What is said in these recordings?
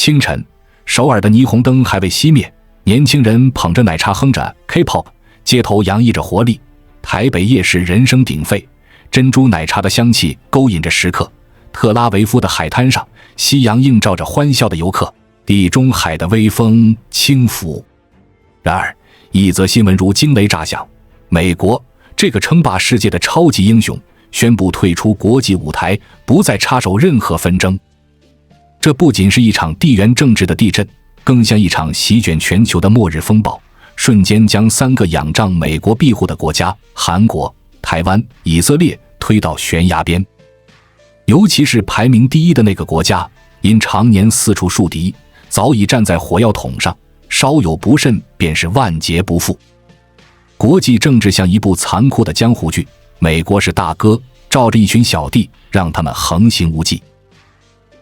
清晨，首尔的霓虹灯还未熄灭，年轻人捧着奶茶哼着 K-pop， 街头洋溢着活力。台北夜市人声鼎沸，珍珠奶茶的香气勾引着食客。特拉维夫的海滩上，夕阳映照着欢笑的游客，地中海的微风轻拂。然而，一则新闻如惊雷炸响：美国这个称霸世界的超级英雄宣布退出国际舞台，不再插手任何纷争。这不仅是一场地缘政治的地震，更像一场席卷全球的末日风暴，瞬间将3个仰仗美国庇护的国家韩国、台湾、以色列推到悬崖边。尤其是排名第一的那个国家，因常年四处树敌，早已站在火药桶上，稍有不慎便是万劫不复。国际政治像一部残酷的江湖剧，美国是大哥，罩着一群小弟，让他们横行无忌。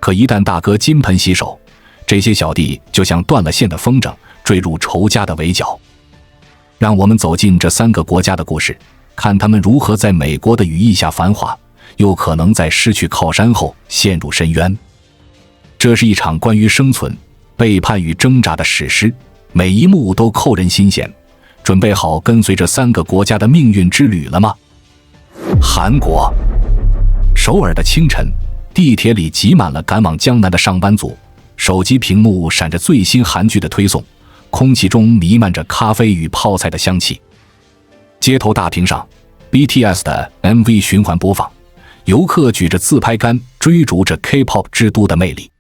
可一旦大哥金盆洗手，这些小弟就像断了线的风筝，坠入仇家的围剿。让我们走进这3个国家的故事，看他们如何在美国的羽翼下繁华，又可能在失去靠山后陷入深渊。这是一场关于生存、背叛与挣扎的史诗，每一幕都扣人心弦。准备好跟随这3个国家的命运之旅了吗？韩国首尔的清晨，地铁里挤满了赶往江南的上班族，手机屏幕闪着最新韩剧的推送，空气中弥漫着咖啡与泡菜的香气。街头大屏上 BTS 的 MV 循环播放，游客举着自拍杆追逐着 K-pop 之都的魅力。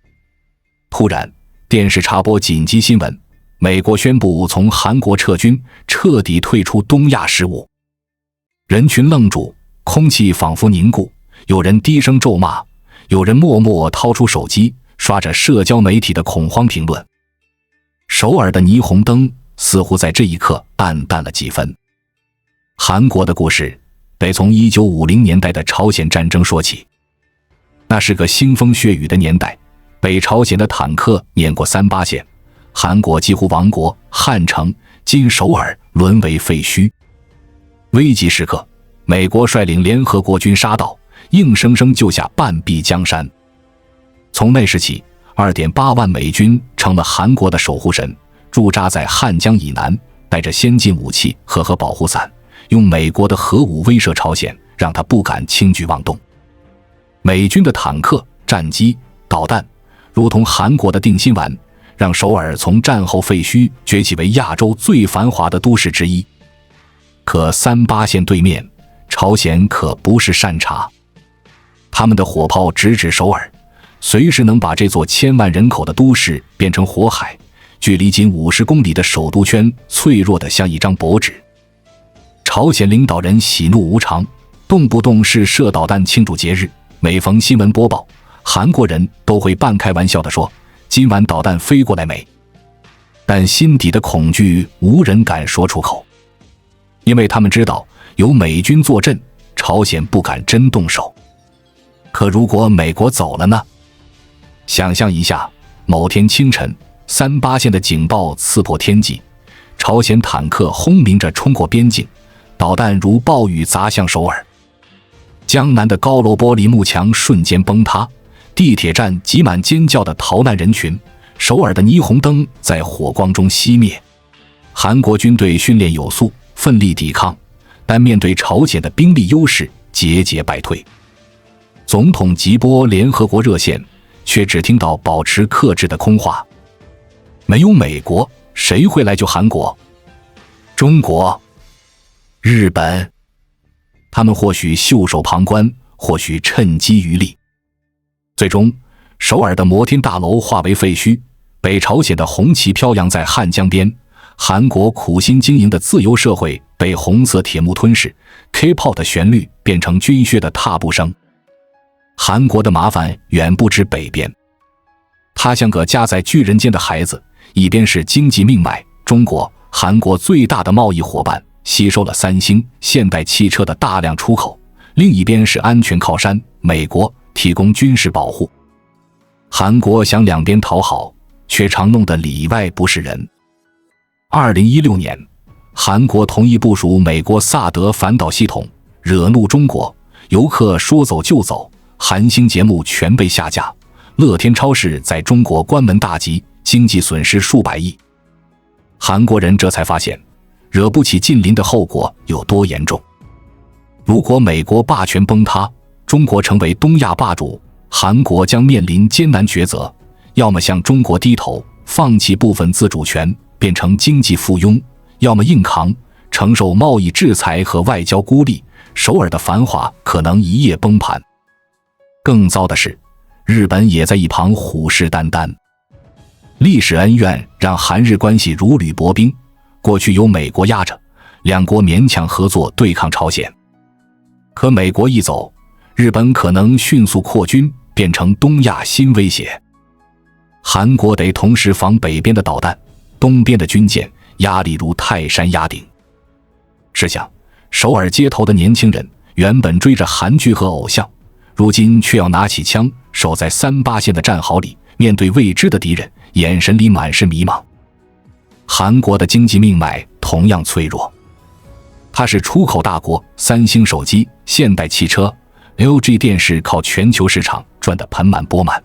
突然，电视插播紧急新闻，美国宣布从韩国撤军，彻底退出东亚事务。人群愣住，空气仿佛凝固，有人低声咒骂，有人默默掏出手机，刷着社交媒体的恐慌评论。首尔的霓虹灯似乎在这一刻暗淡了几分。韩国的故事得从1950年代的朝鲜战争说起。那是个腥风血雨的年代，北朝鲜的坦克碾过3-8线，韩国几乎亡国，汉城今首尔沦为废墟。危急时刻，美国率领联合国军杀到，硬生生救下半壁江山。从那时起， 2.8 万美军成了韩国的守护神，驻扎在汉江以南，带着先进武器和核保护伞，用美国的核武威慑朝鲜，让他不敢轻举妄动。美军的坦克、战机、导弹如同韩国的定心丸，让首尔从战后废墟崛起为亚洲最繁华的都市之一。可3-8线对面，朝鲜可不是善茬，他们的火炮直指首尔，随时能把这座1000万人口的都市变成火海，距离仅50公里的首都圈脆弱得像一张薄纸。朝鲜领导人喜怒无常，动不动是射导弹庆祝节日，每逢新闻播报，韩国人都会半开玩笑地说，今晚导弹飞过来没？但心底的恐惧无人敢说出口，因为他们知道有美军坐镇，朝鲜不敢真动手。可如果美国走了呢？想象一下，某天清晨，3-8线的警报刺破天际，朝鲜坦克轰鸣着冲过边境，导弹如暴雨砸向首尔。江南的高楼玻璃幕墙瞬间崩塌，地铁站挤满尖叫的逃难人群，首尔的霓虹灯在火光中熄灭。韩国军队训练有素，奋力抵抗，但面对朝鲜的兵力优势，节节败退。总统急拨联合国热线，却只听到保持克制的空话。没有美国，谁会来救韩国？中国、日本，他们或许袖手旁观，或许趁机渔利。最终，首尔的摩天大楼化为废墟，北朝鲜的红旗飘扬在汉江边，韩国苦心经营的自由社会被红色铁幕吞噬， K-pop 的旋律变成军靴的踏步声。韩国的麻烦远不止北边，他像个夹在巨人间的孩子，一边是经济命脉，中国、韩国最大的贸易伙伴，吸收了三星、现代汽车的大量出口；另一边是安全靠山，美国提供军事保护。韩国想两边讨好，却常弄得里外不是人。2016年，韩国同意部署美国萨德反导系统，惹怒中国，游客说走就走，韩星节目全被下架，乐天超市在中国关门大吉，经济损失数百亿。韩国人这才发现，惹不起近邻的后果有多严重。如果美国霸权崩塌，中国成为东亚霸主，韩国将面临艰难抉择，要么向中国低头，放弃部分自主权，变成经济附庸，要么硬扛，承受贸易制裁和外交孤立，首尔的繁华可能一夜崩盘。更糟的是，日本也在一旁虎视眈眈。历史恩怨让韩日关系如履薄冰，过去有美国压着，两国勉强合作对抗朝鲜。可美国一走，日本可能迅速扩军，变成东亚新威胁。韩国得同时防北边的导弹，东边的军舰，压力如泰山压顶。试想，首尔街头的年轻人原本追着韩剧和偶像，如今却要拿起枪守在38线的战壕里，面对未知的敌人，眼神里满是迷茫。韩国的经济命脉同样脆弱，它是出口大国，三星手机、现代汽车、LG 电视靠全球市场赚得盆满钵满。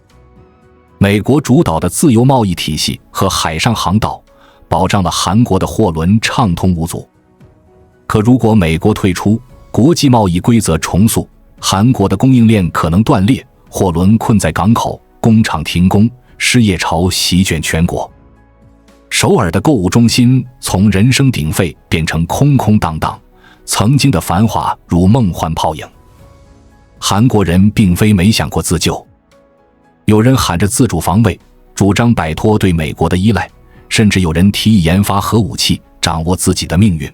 美国主导的自由贸易体系和海上航道保障了韩国的货轮畅通无阻。可如果美国退出，国际贸易规则重塑，韩国的供应链可能断裂，货轮困在港口，工厂停工，失业潮席卷全国。首尔的购物中心从人声鼎沸变成空空荡荡，曾经的繁华如梦幻泡影。韩国人并非没想过自救，有人喊着自主防卫，主张摆脱对美国的依赖，甚至有人提议研发核武器，掌握自己的命运。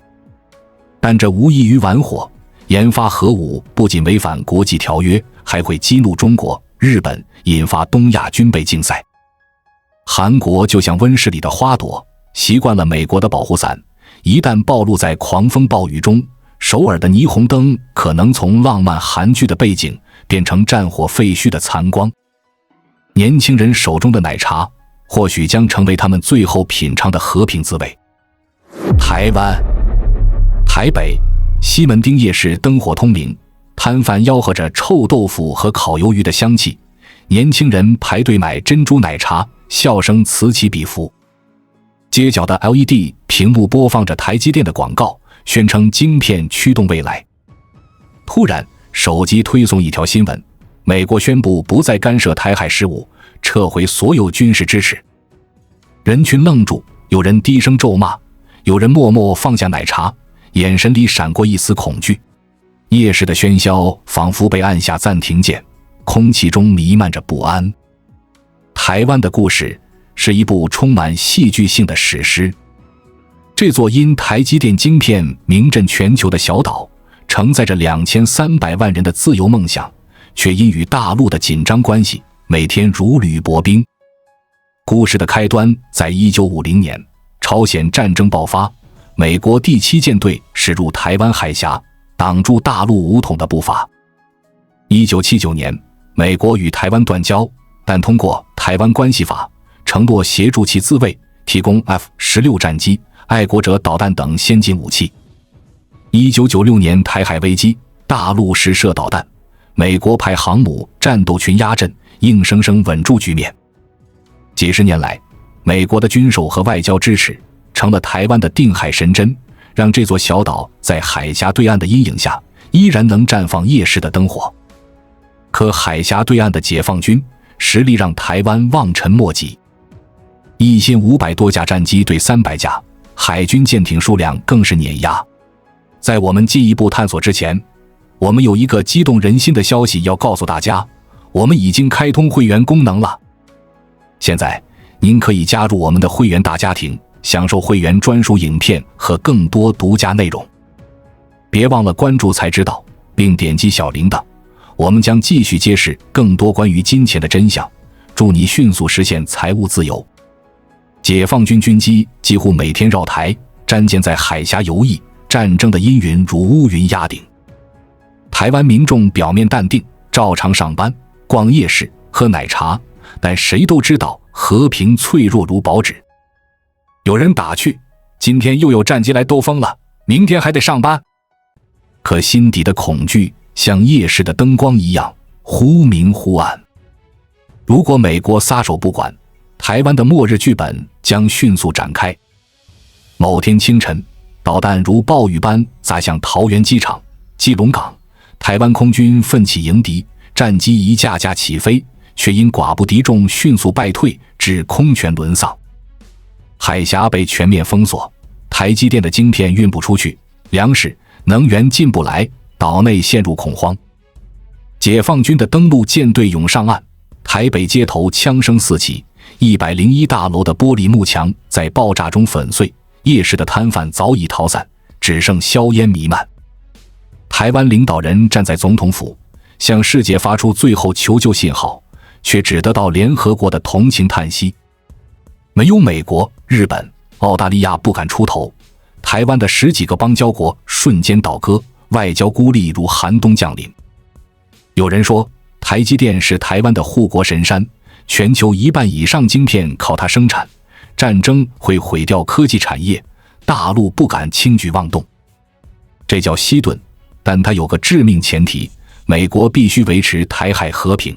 但这无异于玩火，研发核武不仅违反国际条约，还会激怒中国、日本，引发东亚军备竞赛。韩国就像温室里的花朵，习惯了美国的保护伞，一旦暴露在狂风暴雨中，首尔的霓虹灯可能从浪漫韩剧的背景变成战火废墟的残光。年轻人手中的奶茶，或许将成为他们最后品尝的和平滋味。台湾台北西门町夜市灯火通明，摊贩吆喝着臭豆腐和烤鱿鱼的香气，年轻人排队买珍珠奶茶，笑声此起彼伏。街角的 LED 屏幕播放着台积电的广告，宣称晶片驱动未来。突然，手机推送一条新闻，美国宣布不再干涉台海事务，撤回所有军事支持。人群愣住，有人低声咒骂，有人默默放下奶茶，眼神里闪过一丝恐惧。夜市的喧嚣仿佛被按下暂停键，空气中弥漫着不安。台湾的故事是一部充满戏剧性的史诗。这座因台积电晶片名震全球的小岛，承载着2300万人的自由梦想，却因与大陆的紧张关系，每天如履薄冰。故事的开端在1950年，朝鲜战争爆发，美国第7舰队驶入台湾海峡，挡住大陆武统的步伐。1979年，美国与台湾断交，但通过《台湾关系法》承诺协助其自卫，提供 F-16 战机、爱国者导弹等先进武器。1996年台海危机，大陆试射导弹，美国派航母战斗群压阵，硬生生稳住局面。几十年来，美国的军售和外交支持成了台湾的定海神针，让这座小岛在海峡对岸的阴影下依然能绽放夜市的灯火。可海峡对岸的解放军实力让台湾望尘莫及，1500多架战机对300架，海军舰艇数量更是碾压。在我们进一步探索之前，我们有一个激动人心的消息要告诉大家，我们已经开通会员功能了。现在您可以加入我们的会员大家庭，享受会员专属影片和更多独家内容。别忘了关注才知道，并点击小铃铛，我们将继续揭示更多关于金钱的真相，祝你迅速实现财务自由。解放军军机几乎每天绕台，战舰在海峡游弋，战争的阴云如乌云压顶。台湾民众表面淡定，照常上班、逛夜市、喝奶茶，但谁都知道和平脆弱如薄纸。有人打趣，今天又有战机来兜风了，明天还得上班。可心底的恐惧像夜市的灯光一样忽明忽暗。如果美国撒手不管，台湾的末日剧本将迅速展开。某天清晨，导弹如暴雨般砸向桃园机场、基隆港，台湾空军奋起迎敌，战机一架架起飞，却因寡不敌众迅速败退，致空全沦丧。海峡被全面封锁，台积电的晶片运不出去，粮食、能源进不来，岛内陷入恐慌。解放军的登陆舰队涌上岸，台北街头枪声四起，101大楼的玻璃幕墙在爆炸中粉碎，夜市的摊贩早已逃散，只剩硝烟弥漫。台湾领导人站在总统府，向世界发出最后求救信号，却只得到联合国的同情叹息。没有美国、日本、澳大利亚不敢出头，台湾的10几个邦交国瞬间倒戈，外交孤立如寒冬降临。有人说，台积电是台湾的护国神山，全球1半以上晶片靠它生产，战争会毁掉科技产业，大陆不敢轻举妄动。这叫西顿，但它有个致命前提，美国必须维持台海和平。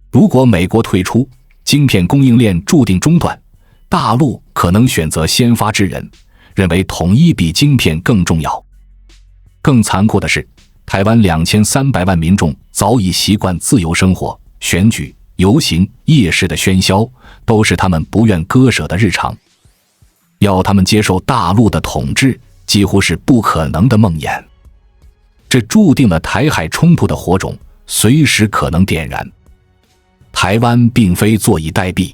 如果美国退出，晶片供应链注定中断，大陆可能选择先发制人，认为统一比晶片更重要。更残酷的是，台湾2300万民众早已习惯自由生活，选举、游行、夜市的喧嚣都是他们不愿割舍的日常。要他们接受大陆的统治，几乎是不可能的梦魇。这注定了台海冲突的火种随时可能点燃。台湾并非坐以待毙，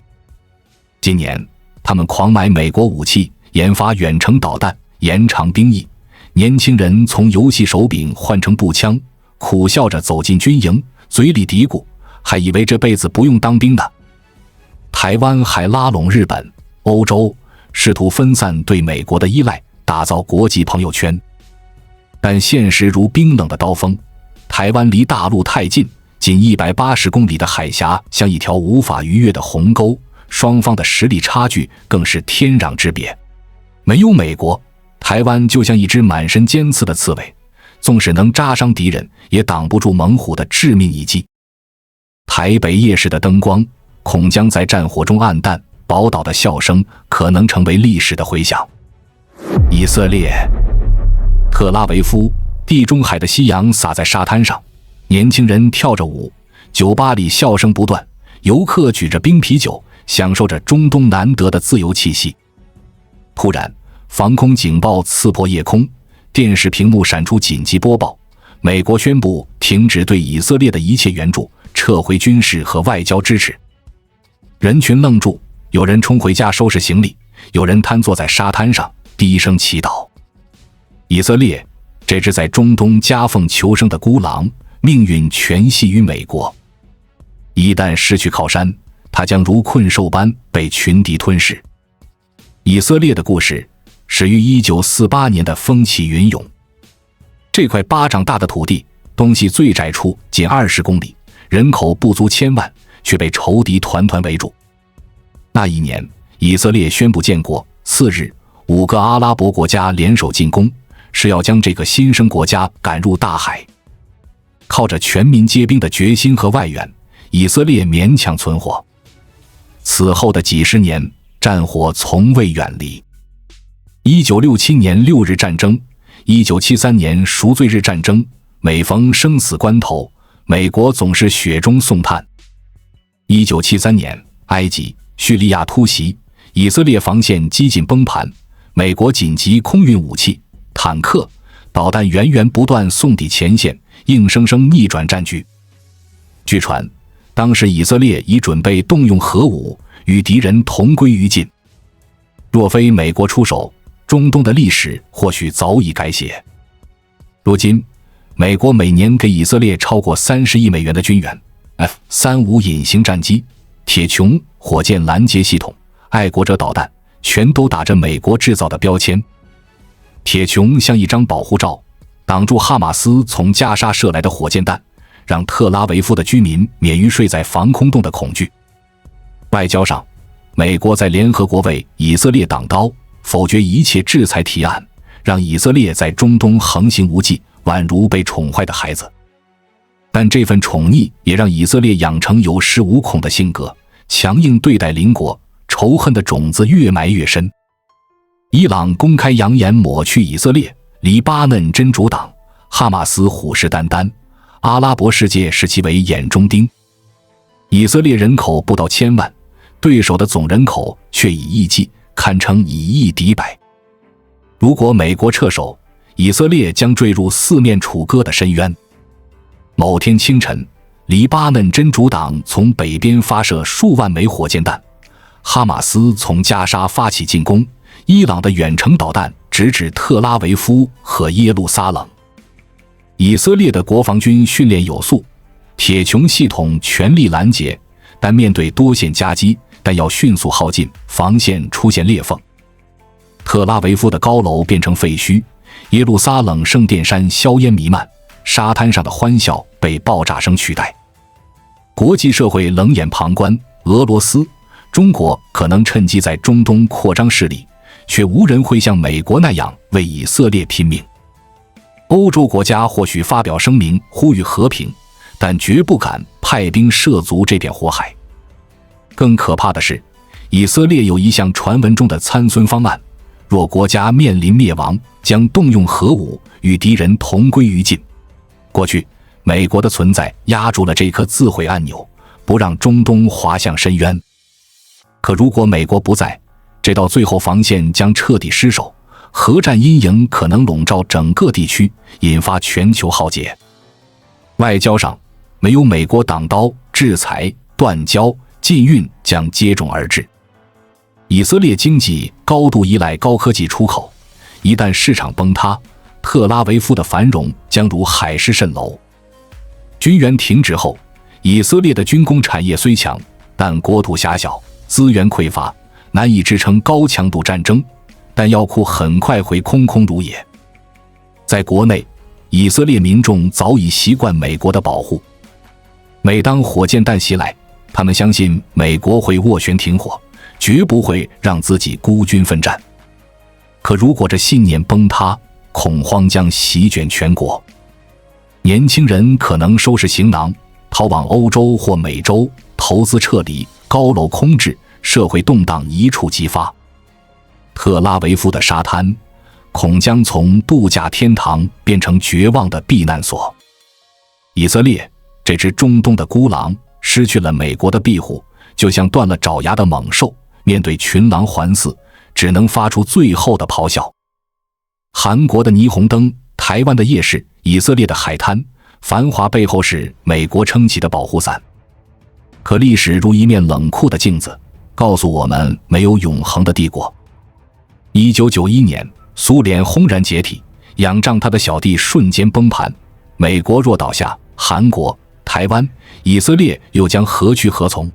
今年他们狂买美国武器，研发远程导弹，延长兵役，年轻人从游戏手柄换成步枪，苦笑着走进军营，嘴里嘀咕，还以为这辈子不用当兵呢。台湾还拉拢日本、欧洲，试图分散对美国的依赖，打造国际朋友圈。但现实如冰冷的刀锋，台湾离大陆太近，仅180公里的海峡像一条无法逾越的鸿沟，双方的实力差距更是天壤之别。没有美国，台湾就像一只满身尖刺的刺猬，纵使能扎伤敌人，也挡不住猛虎的致命一击。台北夜市的灯光恐将在战火中暗淡，宝岛的笑声可能成为历史的回响。以色列特拉维夫，地中海的夕阳洒在沙滩上，年轻人跳着舞，酒吧里笑声不断，游客举着冰啤酒，享受着中东难得的自由气息。突然，防空警报刺破夜空，电视屏幕闪出紧急播报，美国宣布停止对以色列的一切援助，撤回军事和外交支持。人群愣住，有人冲回家收拾行李，有人瘫坐在沙滩上低声祈祷。以色列，这只在中东夹缝求生的孤狼，命运全系于美国。一旦失去靠山，它将如困兽般被群敌吞噬。以色列的故事始于1948年的风起云涌。这块巴掌大的土地，东西最窄处仅20公里，人口不足1000万，却被仇敌团团围住。那一年，以色列宣布建国，次日，5个阿拉伯国家联手进攻，是要将这个新生国家赶入大海。靠着全民皆兵的决心和外援，以色列勉强存活。此后的几十年，战火从未远离。1967年6日战争，1973年赎罪日战争，每逢生死关头，美国总是雪中送炭。1973年，埃及、叙利亚突袭，以色列防线几近崩盘，美国紧急空运武器、坦克、导弹源源不断送抵前线，硬生生逆转战局。据传，当时以色列已准备动用核武，与敌人同归于尽。若非美国出手，中东的历史或许早已改写。如今，美国每年给以色列超过30亿美元的军援， F-35隐形战机、铁穹火箭拦截系统、爱国者导弹，全都打着美国制造的标签。铁穹像一张保护罩，挡住哈马斯从加沙射来的火箭弹，让特拉维夫的居民免于睡在防空洞的恐惧。外交上，美国在联合国为以色列挡刀，否决一切制裁提案，让以色列在中东横行无忌，宛如被宠坏的孩子。但这份宠溺也让以色列养成有恃无恐的性格，强硬对待邻国，仇恨的种子越埋越深。伊朗公开扬言抹去以色列，黎巴嫩真主党、哈马斯虎视眈眈，阿拉伯世界视其为眼中钉。以色列人口不到1000万，对手的总人口却以亿计，堪称以亿敌百。如果美国撤手，以色列将坠入四面楚歌的深渊。某天清晨，黎巴嫩真主党从北边发射数万枚火箭弹，哈马斯从加沙发起进攻，伊朗的远程导弹直指特拉维夫和耶路撒冷。以色列的国防军训练有素，铁穹系统全力拦截，但面对多线夹击，弹药迅速耗尽，防线出现裂缝。特拉维夫的高楼变成废墟，耶路撒冷圣殿山硝烟弥漫，沙滩上的欢笑被爆炸声取代。国际社会冷眼旁观，俄罗斯、中国可能趁机在中东扩张势力，却无人会像美国那样为以色列拼命。欧洲国家或许发表声明呼吁和平，但绝不敢派兵涉足这片火海。更可怕的是，以色列有一项传闻中的参孙方案，若国家面临灭亡，将动用核武与敌人同归于尽。过去，美国的存在压住了这颗自毁按钮，不让中东滑向深渊。可如果美国不在，这道最后防线将彻底失守，核战阴影可能笼罩整个地区，引发全球浩劫。外交上，没有美国挡刀，制裁、断交、禁运将接踵而至。以色列经济高度依赖高科技出口，一旦市场崩塌，特拉维夫的繁荣将如海市蜃楼。军援停止后，以色列的军工产业虽强，但国土狭小，资源匮乏，难以支撑高强度战争，弹药库很快会空空如也。在国内，以色列民众早已习惯美国的保护。每当火箭弹袭来，他们相信美国会斡旋停火，绝不会让自己孤军奋战。可如果这信念崩塌，恐慌将席卷全国，年轻人可能收拾行囊逃往欧洲或美洲，投资撤离，高楼空置，社会动荡一触即发。特拉维夫的沙滩恐将从度假天堂变成绝望的避难所。以色列这只中东的孤狼失去了美国的庇护，就像断了爪牙的猛兽，面对群狼环伺，只能发出最后的咆哮。韩国的霓虹灯，台湾的夜市，以色列的海滩，繁华背后是美国撑起的保护伞。可历史如一面冷酷的镜子，告诉我们没有永恒的帝国。1991年，苏联轰然解体，仰仗他的小弟瞬间崩盘。美国若倒下，韩国、台湾、以色列又将何去何从？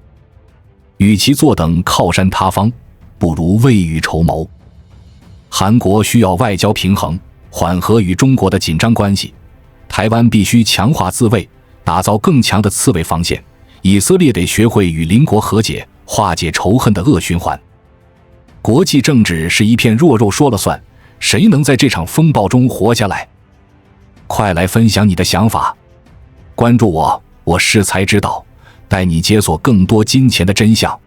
与其坐等靠山塌方，不如未雨绸缪。韩国需要外交平衡，缓和与中国的紧张关系；台湾必须强化自卫，打造更强的刺猬防线；以色列得学会与邻国和解，化解仇恨的恶循环。国际政治是一片弱肉说了算，谁能在这场风暴中活下来？快来分享你的想法，关注我，我识才之道，带你解锁更多金钱的真相。